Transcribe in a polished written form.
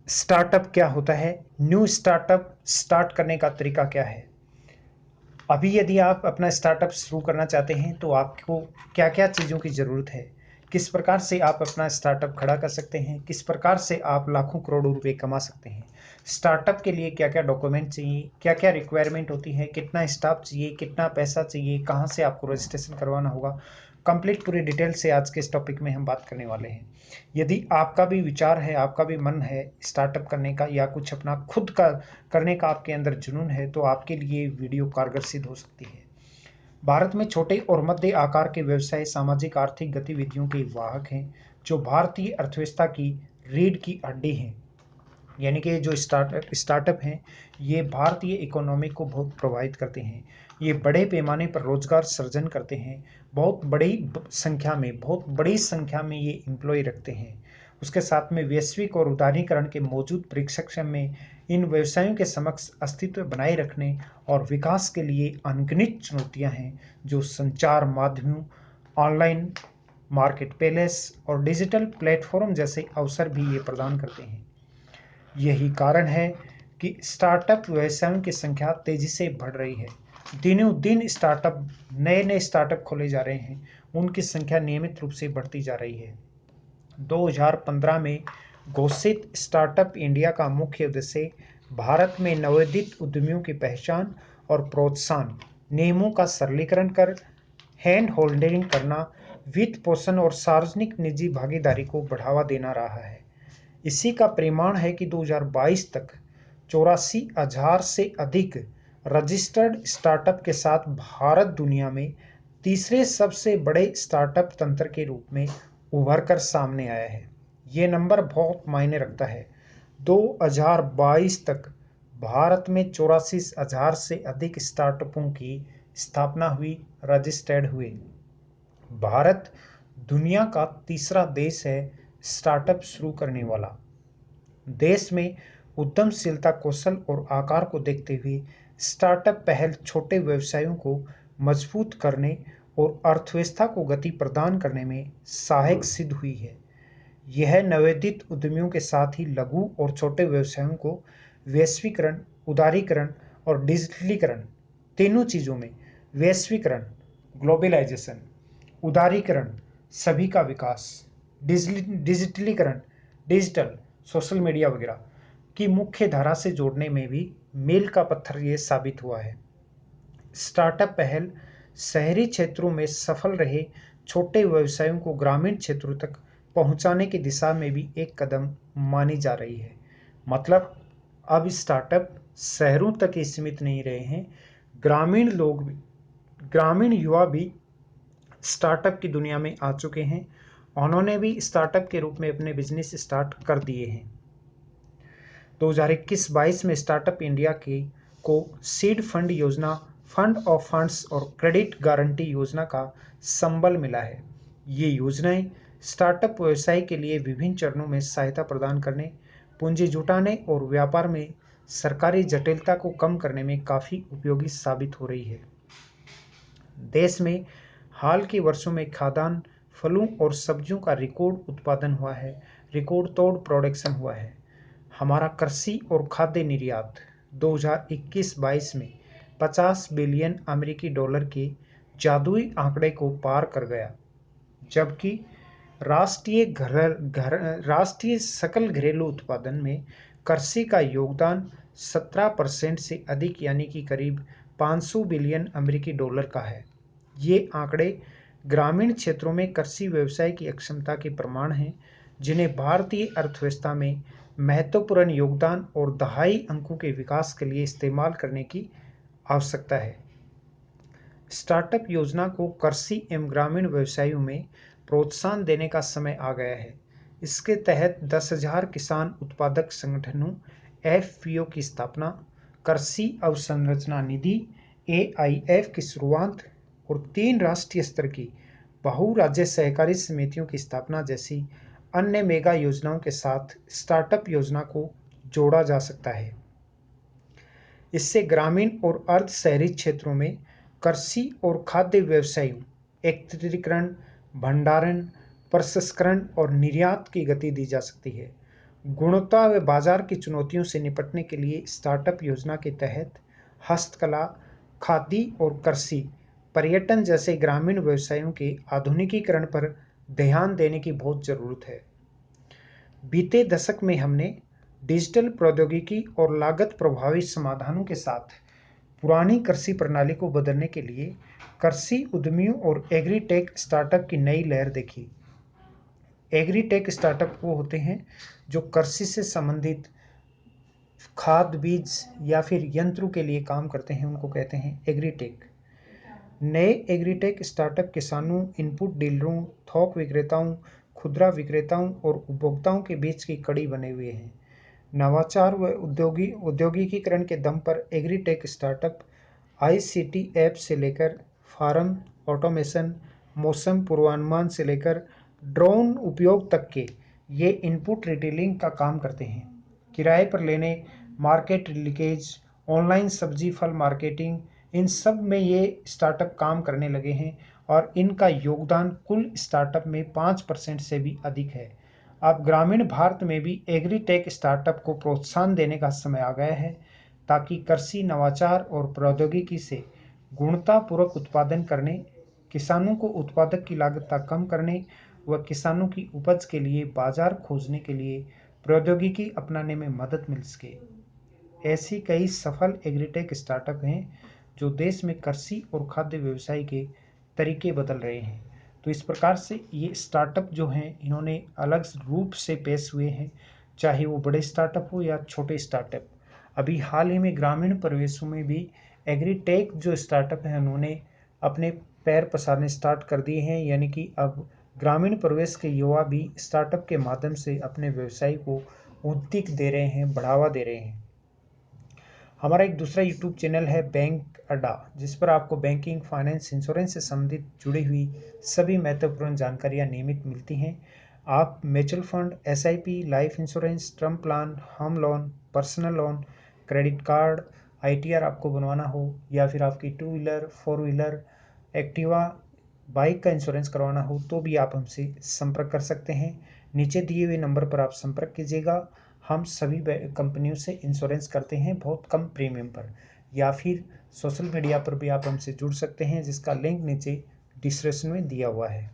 Startup क्या होता है, न्यू स्टार्टअप स्टार्ट करने का तरीका क्या है। अभी यदि आप अपना स्टार्टअप शुरू करना चाहते हैं तो आपको क्या क्या चीज़ों की ज़रूरत है, किस प्रकार से आप अपना स्टार्टअप खड़ा कर सकते हैं, किस प्रकार से आप लाखों करोड़ों रुपए कमा सकते हैं। स्टार्टअप के लिए क्या क्या डॉक्यूमेंट चाहिए, क्या क्या रिक्वायरमेंट होती है, कितना स्टाफ चाहिए, कितना पैसा चाहिए, कहाँ से आपको रजिस्ट्रेशन करवाना होगा। कंप्लीट पूरी डिटेल से आज के इस टॉपिक में हम बात करने वाले हैं। यदि आपका भी विचार है, आपका भी मन है स्टार्टअप करने का या कुछ अपना खुद का करने का आपके अंदर जुनून है, तो आपके लिए वीडियो कारगर सिद्ध हो सकती है। भारत में छोटे और मध्य आकार के व्यवसाय सामाजिक आर्थिक गतिविधियों के वाहक हैं, जो भारतीय अर्थव्यवस्था की रीढ़ की हड्डी हैं। यानी कि जो स्टार्टअप हैं, ये भारतीय इकोनॉमी को बहुत प्रभावित करते हैं। ये बड़े पैमाने पर रोजगार सृजन करते हैं। बहुत बड़ी संख्या में ये एम्प्लॉय रखते हैं। उसके साथ में वैश्विक और उदारीकरण के मौजूद परिप्रेक्ष्य में इन व्यवसायों के समक्ष अस्तित्व बनाए रखने और विकास के लिए अनगिनत चुनौतियां हैं, जो संचार माध्यमों, ऑनलाइन मार्केट प्लेस और डिजिटल प्लेटफॉर्म जैसे अवसर भी ये प्रदान करते हैं। यही कारण है कि स्टार्टअप व्यवसायों की संख्या तेजी से बढ़ रही है। दिनों दिन नए नए स्टार्टअप खोले जा रहे हैं, उनकी संख्या नियमित रूप से बढ़ती जा रही है। 2015 में घोषित स्टार्टअप इंडिया का मुख्य उद्देश्य भारत में नवोदित उद्यमियों की पहचान और प्रोत्साहन, नियमों का सरलीकरण कर हैंड होल्डिंग करना, वित्त पोषण और सार्वजनिक निजी भागीदारी को बढ़ावा देना रहा है। इसी का परिमाण है कि 2022 तक 84,000 से अधिक रजिस्टर्ड स्टार्टअप के साथ भारत दुनिया में तीसरे सबसे बड़े स्टार्टअप तंत्र के रूप में उभर कर सामने आया है। ये नंबर बहुत मायने रखता है। 2022 तक भारत में 84,000 से अधिक स्टार्टअपों की स्थापना हुई, रजिस्टर्ड हुए। भारत दुनिया का तीसरा देश है स्टार्टअप शुरू करने वाला। देश में उद्यमशीलता कौशल और आकार को देखते हुए स्टार्टअप पहल छोटे व्यवसायों को मजबूत करने और अर्थव्यवस्था को गति प्रदान करने में सहायक सिद्ध हुई है। यह नवोदित उद्यमियों के साथ ही लघु और छोटे व्यवसायों को वैश्वीकरण, उदारीकरण और डिजिटलीकरण, तीनों चीज़ों में वैश्वीकरण, ग्लोबलाइजेशन, उदारीकरण, सभी का विकास, डिजिटलीकरण, डिजिटल, सोशल मीडिया वगैरह की मुख्य धारा से जोड़ने में भी मील का पत्थर ये साबित हुआ है। स्टार्टअप पहल शहरी क्षेत्रों में सफल रहे छोटे व्यवसायों को ग्रामीण क्षेत्रों तक पहुंचाने की दिशा में भी एक कदम मानी जा रही है। मतलब अब स्टार्टअप शहरों तक ही सीमित नहीं रहे हैं, ग्रामीण युवा भी स्टार्टअप की दुनिया में आ चुके हैं। उन्होंने भी स्टार्टअप के रूप में अपने बिजनेस स्टार्ट कर दिए हैं। 2021-22 में स्टार्टअप इंडिया को सीड फंड योजना, फंड ऑफ फंड्स और क्रेडिट गारंटी योजना का संबल मिला है। ये योजनाएं स्टार्टअप व्यवसाय के लिए विभिन्न चरणों में सहायता प्रदान करने, पूंजी जुटाने और व्यापार में सरकारी जटिलता को कम करने में काफ़ी उपयोगी साबित हो रही है। देश में हाल के वर्षों में खाद्यान्न, फलों और सब्जियों का रिकॉर्ड उत्पादन हुआ है, रिकॉर्ड तोड़ प्रोडक्शन हुआ है। हमारा कृषि और खाद्य निर्यात 2021-22 में 50 बिलियन अमेरिकी डॉलर के जादुई आंकड़े को पार कर गया, जबकि राष्ट्रीय सकल घरेलू उत्पादन में कृषि का योगदान 17% से अधिक यानी कि करीब 500 बिलियन अमेरिकी डॉलर का है। ये आंकड़े ग्रामीण क्षेत्रों में कृषि व्यवसाय की अक्षमता के प्रमाण हैं, जिन्हें भारतीय अर्थव्यवस्था में महत्वपूर्ण योगदान और दहाई अंकों के विकास के लिए इस्तेमाल करने की आवश्यकता है। स्टार्टअप योजना को कृषि एवं ग्रामीण व्यवसायों में प्रोत्साहन देने का समय आ गया है। इसके तहत 10,000 किसान उत्पादक संगठनों एफपीओ की स्थापना, कृषि अवसंरचना निधि एआईएफ की शुरुआत और 3 राष्ट्रीय स्तर की बहु राज्य सहकारी समितियों की स्थापना जैसी अन्य मेगा योजनाओं के साथ स्टार्टअप योजना को जोड़ा जा सकता है। इससे ग्रामीण और अर्ध शहरी क्षेत्रों में कृषि और खाद्य व्यवसायों, एकत्रीकरण, भंडारण, प्रसंस्करण और निर्यात की गति दी जा सकती है। गुणवत्ता व बाजार की चुनौतियों से निपटने के लिए स्टार्टअप योजना के तहत हस्तकला, खादी और कृषि, पर्यटन जैसे ग्रामीण व्यवसायों के आधुनिकीकरण पर ध्यान देने की बहुत जरूरत है। बीते दशक में हमने डिजिटल प्रौद्योगिकी और लागत प्रभावी समाधानों के साथ पुरानी कृषि प्रणाली को बदलने के लिए कृषि उद्यमियों और एग्रीटेक स्टार्टअप की नई लहर देखी। एग्रीटेक स्टार्टअप वो होते हैं जो कृषि से संबंधित खाद, बीज या फिर यंत्रों के लिए काम करते हैं, उनको कहते हैं एग्रीटेक। नए एग्रीटेक स्टार्टअप किसानों, इनपुट डीलरों, थोक विक्रेताओं, खुदरा विक्रेताओं और उपभोक्ताओं के बीच की कड़ी बने हुए हैं। नवाचार व औद्योगिकीकरण के दम पर एग्रीटेक स्टार्टअप आईसीटी ऐप से लेकर फार्म ऑटोमेशन, मौसम पूर्वानुमान से लेकर ड्रोन उपयोग तक के ये इनपुट रिटेलिंग का काम करते हैं। किराए पर लेने, मार्केट लीकेज, ऑनलाइन सब्जी फल मार्केटिंग, इन सब में ये स्टार्टअप काम करने लगे हैं और इनका योगदान कुल स्टार्टअप में 5% से भी अधिक है। अब ग्रामीण भारत में भी एग्रीटेक स्टार्टअप को प्रोत्साहन देने का समय आ गया है, ताकि कृषि नवाचार और प्रौद्योगिकी से गुणवत्तापूर्वक उत्पादन करने, किसानों को उत्पादक की लागत कम करने व किसानों की उपज के लिए बाजार खोजने के लिए प्रौद्योगिकी अपनाने में मदद मिल सके। ऐसी कई सफल एग्रीटेक स्टार्टअप हैं जो देश में कृषि और खाद्य व्यवसाय के तरीके बदल रहे हैं। तो इस प्रकार से ये स्टार्टअप जो हैं, इन्होंने अलग रूप से पेश हुए हैं, चाहे वो बड़े स्टार्टअप हो या छोटे स्टार्टअप। अभी हाल ही में ग्रामीण परिवेशों में भी एग्रीटेक जो स्टार्टअप हैं, उन्होंने अपने पैर पसारने स्टार्ट कर दिए हैं, यानी कि अब ग्रामीण परिवेश के युवा भी स्टार्टअप के माध्यम से अपने व्यवसाय को उन्नति दे रहे हैं, बढ़ावा दे रहे हैं। हमारा एक दूसरा यूट्यूब चैनल है बैंक अड्डा, जिस पर आपको बैंकिंग, फाइनेंस, इंश्योरेंस से संबंधित जुड़ी हुई सभी महत्वपूर्ण जानकारियां नियमित मिलती हैं। आप mutual fund, SIP, life insurance, term plan, home loan, personal loan, credit card, ITR आपको बनवाना हो, या फिर आपकी 2 व्हीलर, 4 व्हीलर, एक्टिवा, बाइक का इंश्योरेंस करवाना हो, तो भी आप हमसे संपर्क कर सकते हैं। नीचे दिए हुए नंबर पर आप संपर्क कीजिएगा। हम सभी कंपनियों से इंश्योरेंस करते हैं बहुत कम प्रीमियम पर, या फिर सोशल मीडिया पर भी आप हमसे जुड़ सकते हैं, जिसका लिंक नीचे डिस्क्रिप्शन में दिया हुआ है।